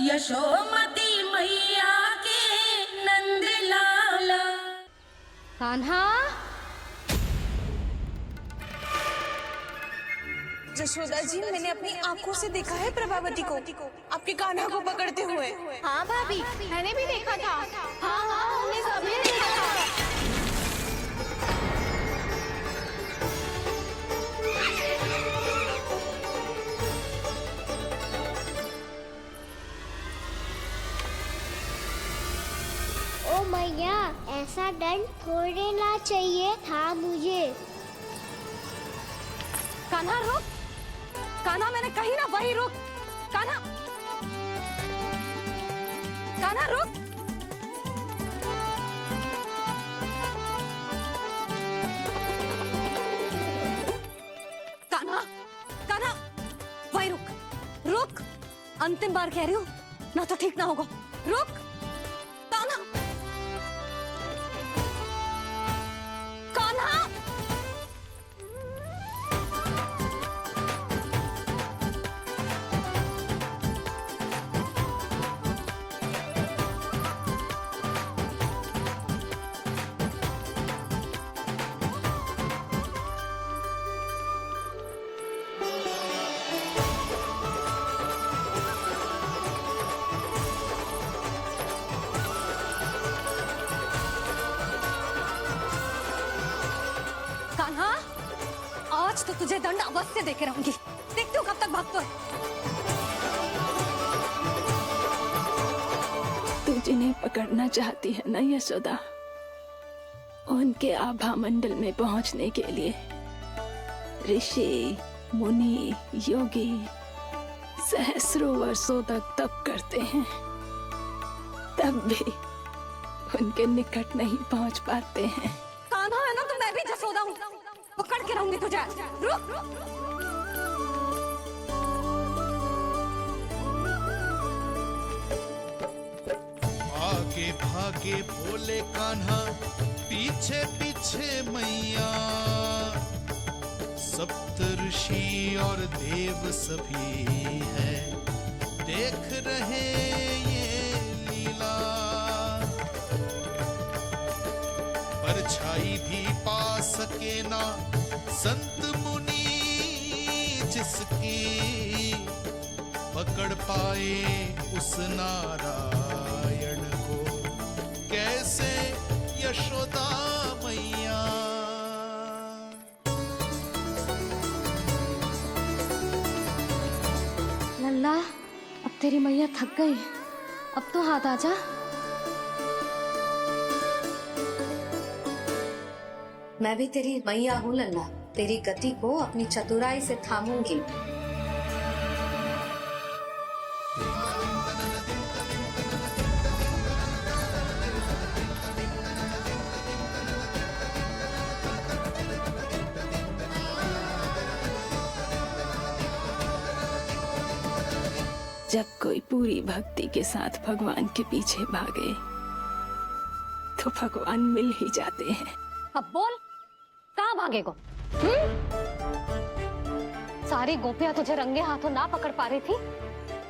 यशोमती मैया के नंद लाला। कान्हा, जशोदा जी, मैंने अपनी आंखों से देखा है प्रभावती को आपके कान्हा को पकड़ते हुए। हाँ भाभी, मैंने भी देखा था। हाँ हाँ, हमने सभी ने देखा था। ओ मैया, ऐसा दंड थोड़े ना चाहिए था मुझे। कान्हा रुक, कान्हा मैंने कही ना वही रुक। कान्हा, कान्हा रुक। कान्हा, कान्हा वही रुक, रुक। अंतिम बार कह रही हूँ, ना तो ठीक ना होगा। रुक कान्हा, कान्हा। कान्हा, आज तो तुझे दंड अवश्य देके रहूंगी। देखती हूँ कब तक भागता है। तू जिन्हें पकड़ना चाहती है ना यशोदा, उनके आभा मंडल में पहुंचने के लिए ऋषि, मुनि, योगी सहस्रों वर्षों तक तप करते हैं, तब भी उनके निकट नहीं पहुंच पाते हैं। कान्हा है ना, तो मैं भी जसोदा हूँ, पकड़ के रहूंगी तुझे। रुक। आगे भागे बोले कान्हा, पीछे पीछे मैया। सप्त ऋषि और देव सभी है, देख रहे ये लीला। परछाई भी पा सके ना संत मुनि जिसकी, पकड़ पाए उस नारायण को कैसे यशोदा मैया। लल्ला, अब तेरी मैया थक गई, अब तो हाथ आजा। मैं भी तेरी मैया हूँ लल्ला, तेरी गति को अपनी चतुराई से थामूंगी। जब कोई पूरी भक्ति के साथ भगवान के पीछे भागे तो भगवान मिल ही जाते हैं। अब बोल, कहाँ भागेगो? सारी गोपियां तुझे रंगे हाथों ना पकड़ पा रही थी,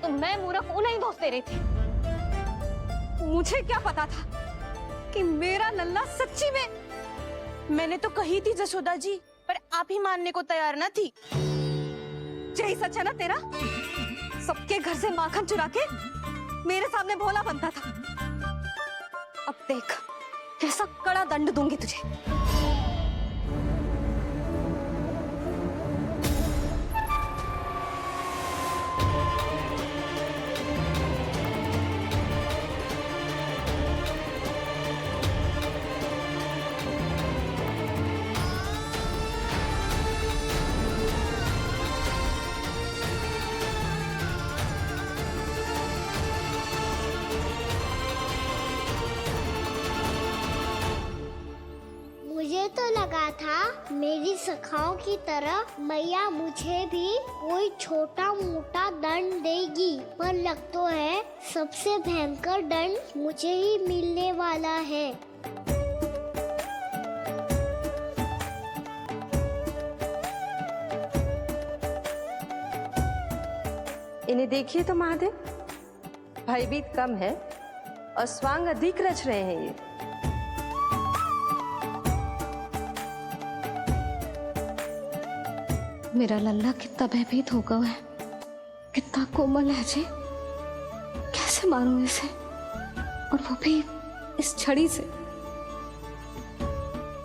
तो मैं मूर्ख उन्हें ही दोष दे रही थी। मुझे क्या पता था कि मेरा लल्ला सच्ची में। मैंने तो कही थी जशोदा जी, पर आप ही मानने को तैयार न थी। यही सच है ना तेरा? सबके घर से माखन चुरा के मेरे सामने भोला बनता था। अब देख, कैसा कड़ा दंड दूंगी तुझे। मुझे तो लगा था मेरी सखाओं की तरह मैया मुझे भी कोई छोटा मोटा दंड देगी, पर लग तो है सबसे भयंकर दंड मुझे ही मिलने वाला है। इन्हें देखिए तो महादेव, भयभीत कम है और स्वांग अधिक रच रहे हैं ये। मेरा लल्ला कितना भयभीत होगा है, कितना कोमल है जी। कैसे मारूं इसे, और वो भी इस छड़ी से।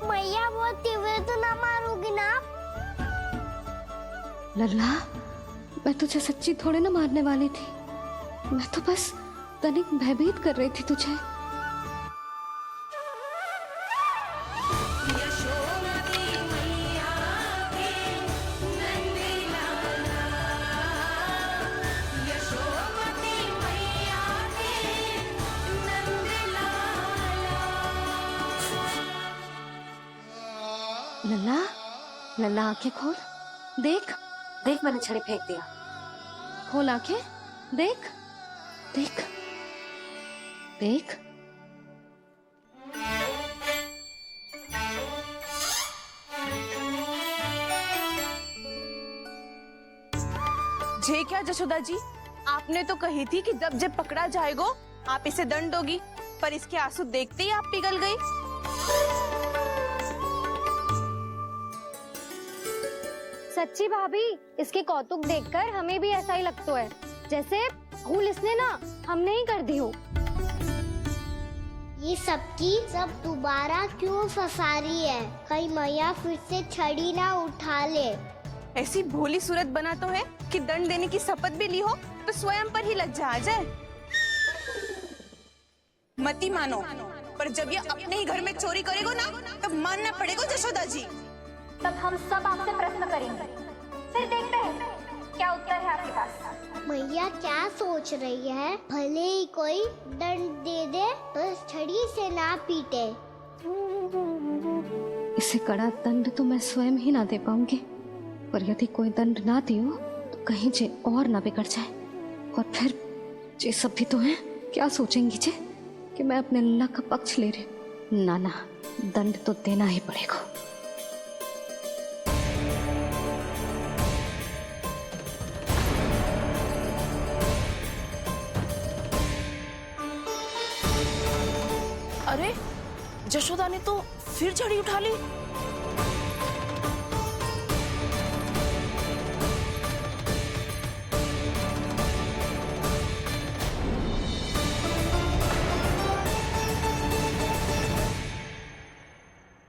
मैया बहुत तीव्र तो ना मारोगी ना? लल्ला, मैं तुझे सच्ची थोड़े ना मारने वाली थी, मैं तो बस तनिक भयभीत कर रही थी तुझे। यशोमती मैया के नंद लाला, यशोमती मैया के नंद लाला। लल्ला, लल्ला आंखें खोल, देख देख मैंने छड़ी फेंक दिया। खोल आंखें, देख देख देख। जे क्या जशोदा जी, आपने तो कही थी कि जब पकड़ा जाएगा आप इसे दंड दोगी, पर इसके आंसू देखते ही आप पिघल गई। सच्ची भाभी, इसके कौतुक देखकर हमें भी ऐसा ही लगता है, जैसे भूल इसने ना हमने ही कर दी हो। ये सबकी सब दोबारा क्यों फंसा रही है? कहीं मैया फिर से छड़ी ना उठा ले। ऐसी भोली सूरत बना तो है कि दंड देने की शपथ भी ली हो तो स्वयं पर ही लज्जा आ जाए। मती मानो, पर जब ये अपने ही घर में चोरी करेगा ना, तब मानना पड़ेगा जशोदा जी। तब हम सब आपसे प्रश्न करेंगे, फिर देखते हैं क्या उत्तर है आपके पास। मैया क्या सोच रही है? भले ही कोई दंड दे दे, बस छड़ी से ना पीटे। इसे कड़ा दंड तो मैं स्वयं ही ना दे पाऊंगी, पर यदि कोई दंड ना दियो तो कहीं जे और ना बिगड़ जाए, और फिर जे सब भी तो हैं, क्या सोचेंगी जे कि मैं अपने लल्ला का पक्ष ले रही। ना ना, दंड तो देना ही पड़ेगा। अरे जशोदा ने तो फिर छड़ी उठा ली।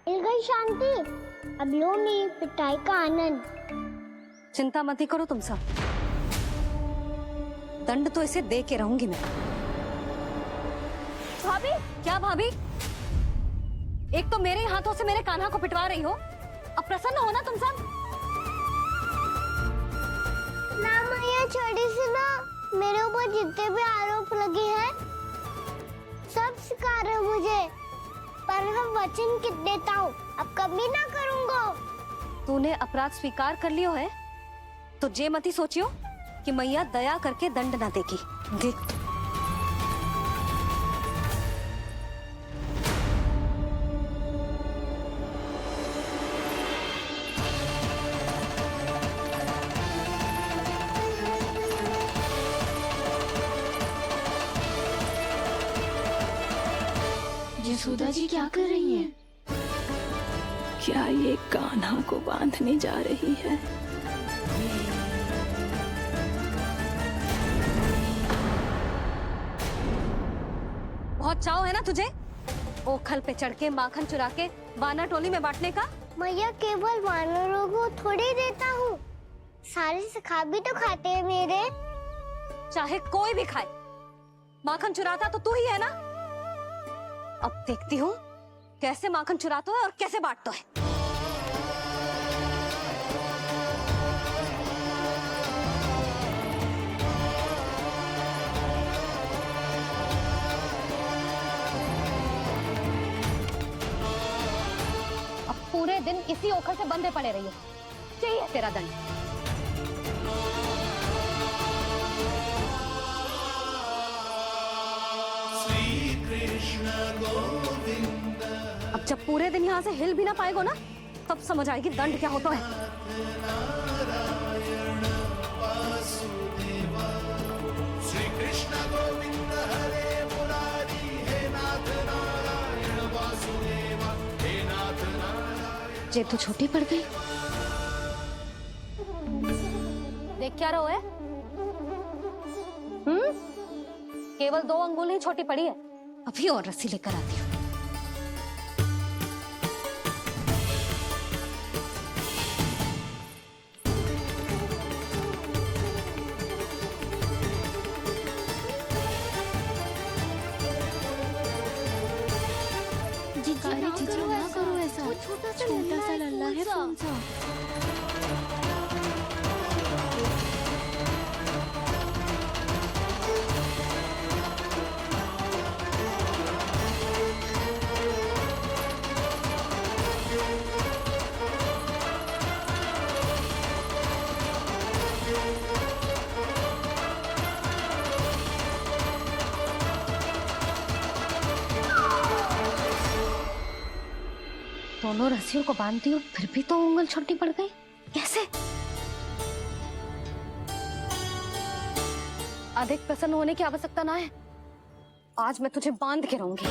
मिल गई शांति, अब लो मेरी पिटाई का आनंद। चिंता मत ही करो तुम सब, दंड तो इसे दे के रहूंगी मैं। भाभी, क्या भाभी? एक तो मेरे हाथों से मेरे कान्हा को पिटवा रही हो, अब प्रसन्न हो ना तुम सब? ना मैया, छड़ी से ना मेरे ऊपर जितने भी आरोप लगे हैं सब स्वीकार है मुझे, पर मैं वचन कित देता हूँ, अब कभी ना करूँगा। तूने अपराध स्वीकार कर लियो है तो जे मती सोचियो कि मैया दया करके दंड ना देगी। देख यशोदा जी क्या कर रही हैं? क्या ये कान्हा को बांधने जा रही है? बहुत चाव है ना तुझे ओखल पे चढ़ के माखन चुरा के वाना टोली में बांटने का? मैया, केवल वानरों को थोड़ी देता हूँ, सारे सखा भी तो खाते हैं मेरे। चाहे कोई भी खाए, माखन चुराता तो तू ही है ना। अब देखती हूँ कैसे माखन चुराता है और कैसे बांटता है। अब पूरे दिन इसी ओखल से बंधे पड़े रहिए, चाहिए तेरा दंड। अब जब पूरे दिन यहाँ से हिल भी ना पाएगो ना, तब समझ आएगी दंड क्या होता है। श्री कृष्ण गोविंद ये तो छोटी पड़ गई। देख क्या रहो है? केवल 2 अंगुल ही छोटी पड़ी है। अभी और रस्सी लेकर आती हूँ। जीजी ना करो ऐसा। छोटा सा लल्ला है कौन सा? दोनों रस्सियों को बांधती हूँ, फिर भी तो उंगल छोटी पड़ गई। कैसे? अधिक प्रसन्न होने की आवश्यकता ना है। आज मैं तुझे बांध के रहूंगी।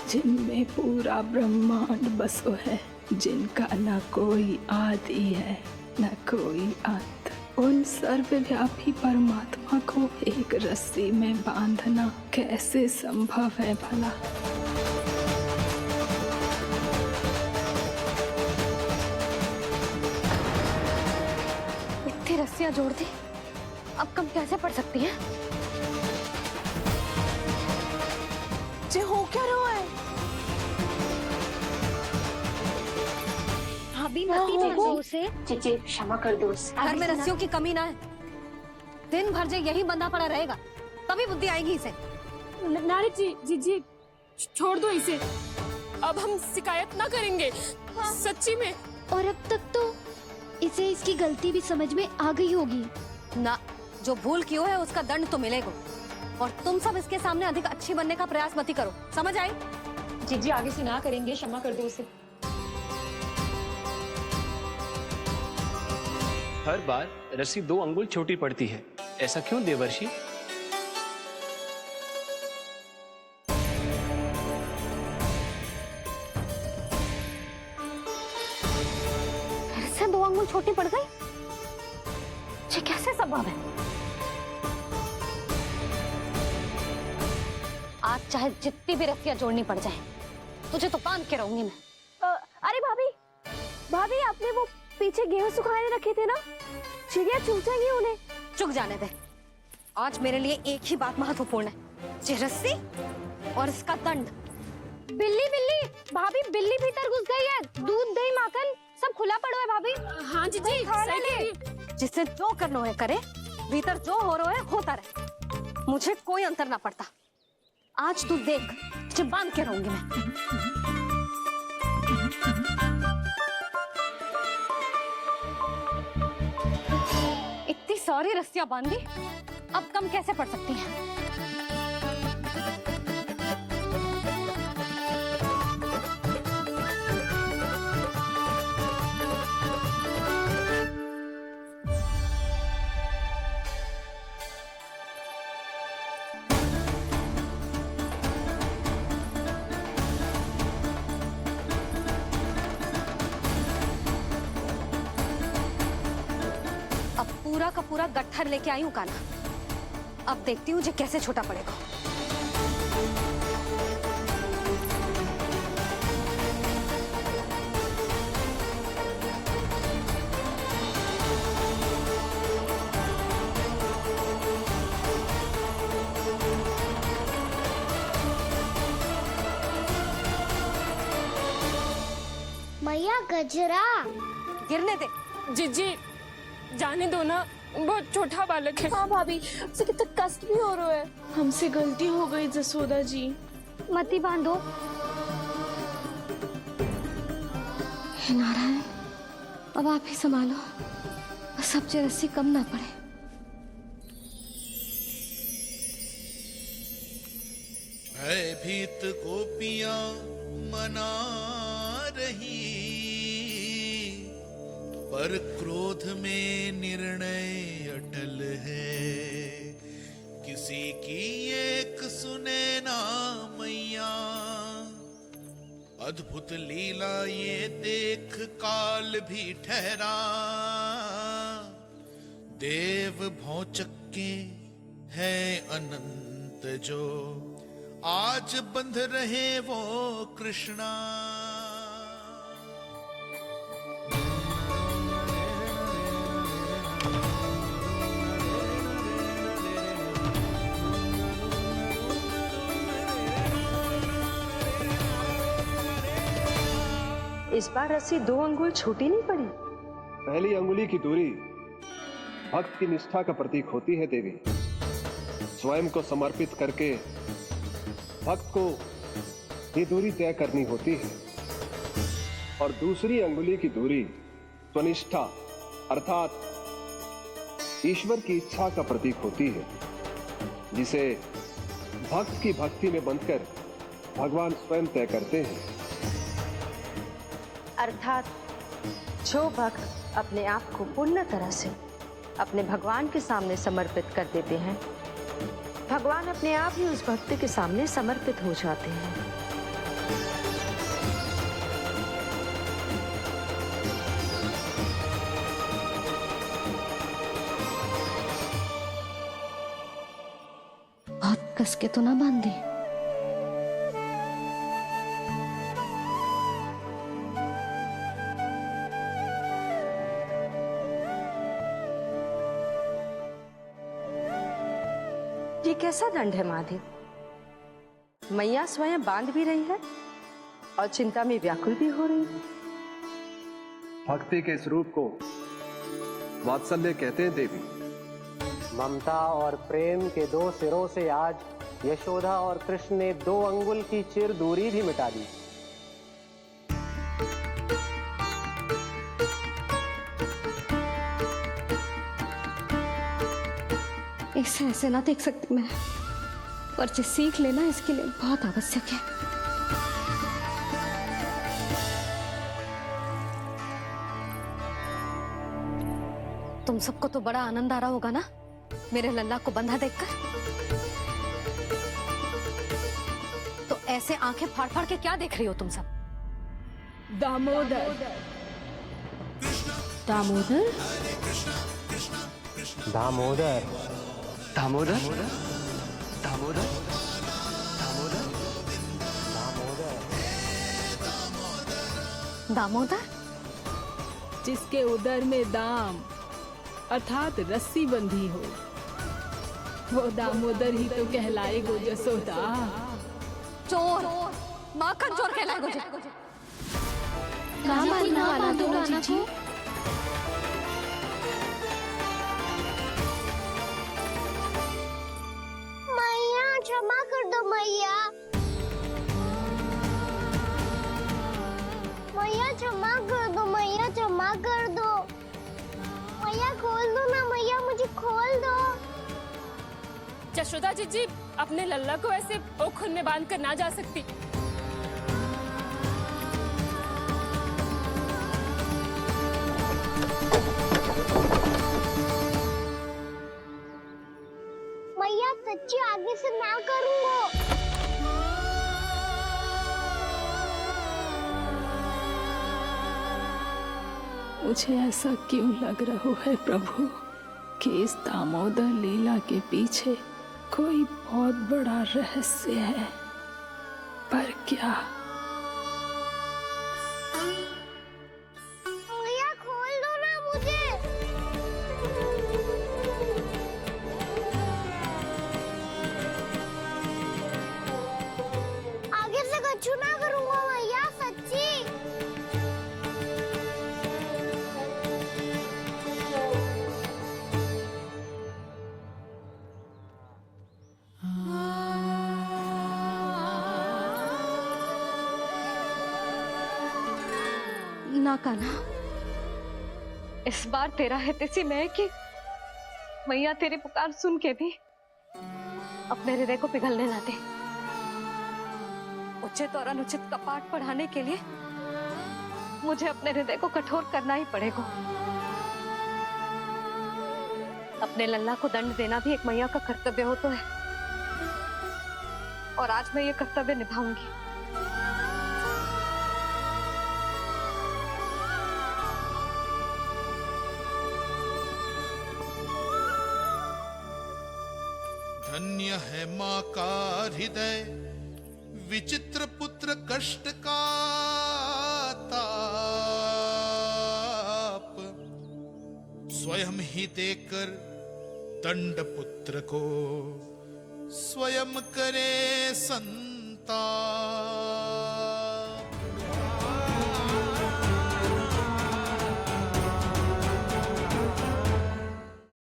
जिनमें पूरा ब्रह्मांड बसो है, जिनका न कोई आदि है न कोई अंत, उन सर्वव्यापी परमात्मा को एक रस्सी में बांधना कैसे संभव है भला? इतनी रस्सियां जोड़ दी, अब कम कैसे पड़ सकती हैं? जे हो क्या रहा है? भाभी मत दो उसे। जीजी क्षमा कर दो उसे। घर में रस्सियों की कमी ना है। दिन भर जो यही बंधा पड़ा रहेगा, तभी बुद्धि आएगी इसे। नारी जी जीजी छोड़ दो इसे। अब हम शिकायत ना करेंगे। सच्ची में। और अब तक तो इसे इसकी गलती भी समझ में आ गई होगी ना। जो भूल की है उसका दंड तो मिलेगा। और तुम सब इसके सामने अधिक अच्छी बनने का प्रयास मत ही करो, समझ आई? जीजी आगे से ना करेंगे, क्षमा कर दो उसे। हर बार रस्सी 2 अंगुल छोटी पड़ती है, ऐसा क्यों देवर्षि? फिर से 2 अंगुल छोटी पड़ गई? ये कैसे संभव है? आज चाहे जितनी भी रस्सियां जोड़नी पड़ जाए, तुझे तो बांध के रहूंगी मैं। अरे भाभी, भाभी आपने वो पीछे गेहूं सुखाने रखे थे ना, चिड़िया चुग जाएंगी उन्हें। चुक जाने दे। आज मेरे लिए एक ही बात महत्वपूर्ण है, ये रस्सी और इसका दंड। बिल्ली बिल्ली भाभी, बिल्ली भीतर घुस गई है। दूध दही माखन सब खुला पड़ो है भाभी। हाँ जीजी सही कह रही है। जिससे जो करना है करे, भीतर जो हो रहा है होता रहे, मुझे कोई अंतर ना पड़ता। आज तू देख, तुझे बांध के रहूंगी मैं। इतनी सारी रस्सियां बांधी, अब कम कैसे पड़ सकती हैं? पूरा का पूरा गट्ठर लेके आई हूँ काना। अब देखती हूँ जे कैसे छोटा पड़ेगा। मैया गजरा। गिरने दे। जीजी जाने दो ना, बहुत छोटा बालक है। हाँ भाभी, उसे कितना कष्ट भी हो रहा है। हमसे गलती हो गई जसोदा जी। मत ही बांधो। हे नारायण, अब आप ही संभालो, बस अब जे रस्सी कम ना पड़े। भयभीत गोपियां मना रही, पर क्रोध में निर्णय अटल है। किसी की एक सुने ना मैया, अद्भुत लीला ये देख काल भी ठहरा। देव भौचक्के है अनंत जो, आज बंध रहे वो कृष्णा। इस बार रस्सी 2 अंगुल छोटी नहीं पड़ी। पहली अंगुली की दूरी भक्त की निष्ठा का प्रतीक होती है देवी। स्वयं को समर्पित करके भक्त को ये दूरी तय करनी होती है। और दूसरी अंगुली की दूरी स्वनिष्ठा अर्थात ईश्वर की इच्छा का प्रतीक होती है, जिसे भक्त की भक्ति में बंधकर भगवान स्वयं तय करते हैं। अर्थात जो भक्त अपने आप को पूर्ण तरह से अपने भगवान के सामने समर्पित कर देते हैं, भगवान अपने आप ही उस भक्त के सामने समर्पित हो जाते हैं। बहुत कस के तो ना बांधे। ये कैसा दंड है महादेव? मैया स्वयं बांध भी रही है और चिंता में व्याकुल भी हो रही है। भक्ति के इस रूप को वात्सल्य कहते हैं देवी। ममता और प्रेम के 2 सिरों से आज यशोदा और कृष्ण ने 2 अंगुल की चिर दूरी भी मिटा दी। ऐसे ऐसे ना देख सकती मैं, पर जो सीख लेना इसके लिए बहुत आवश्यक है। तुम सबको तो बड़ा आनंद आ रहा होगा ना मेरे लल्ला को बंधा देखकर। तो ऐसे आंखें फाड़ फाड़ के क्या देख रही हो तुम सब? दामोदर दामोदर दामोदर दामोदर दामोदर दामोदर, जिसके उदर में दाम अर्थात रस्सी बंधी हो, वो दामोदर ही तो कहलाएगो जसोदा। चोर, माखन चोर कहलाएगो जी। ना बांधना वाला दो राना को। मैया क्षमा कर दो मैया। मैया क्षमा कर दो, मैया क्षमा कर दो। मैया खोल दो ना मैया, मुझे खोल दो। जशोदा जी अपने लल्ला को ऐसे ओखुन में बांध कर ना जा सकती। मैया सच्ची आगे से ना करूंगा। मुझे ऐसा क्यों लग रहा है प्रभु कि इस दामोदर लीला के पीछे कोई बहुत बड़ा रहस्य है, पर क्या? मैया खोल दो ना मुझे। आगे से कछु ना करूंगा मैया, सच्ची। ना काना, इस बार तेरा है तेसी में कि मैया तेरी पुकार सुन के भी अपने हृदय को पिघलने ना दे। उचित और अनुचित कपाट पढ़ाने के लिए मुझे अपने हृदय को कठोर करना ही पड़ेगा। अपने लल्ला को दंड देना भी एक मैया का कर्तव्य हो तो है, और आज मैं ये कर्तव्य निभाऊंगी। धन्य है माँ का हृदय, विचित्र पुत्र कष्ट का ताप, स्वयं ही देकर दंड पुत्र को स्वयं करे संताप।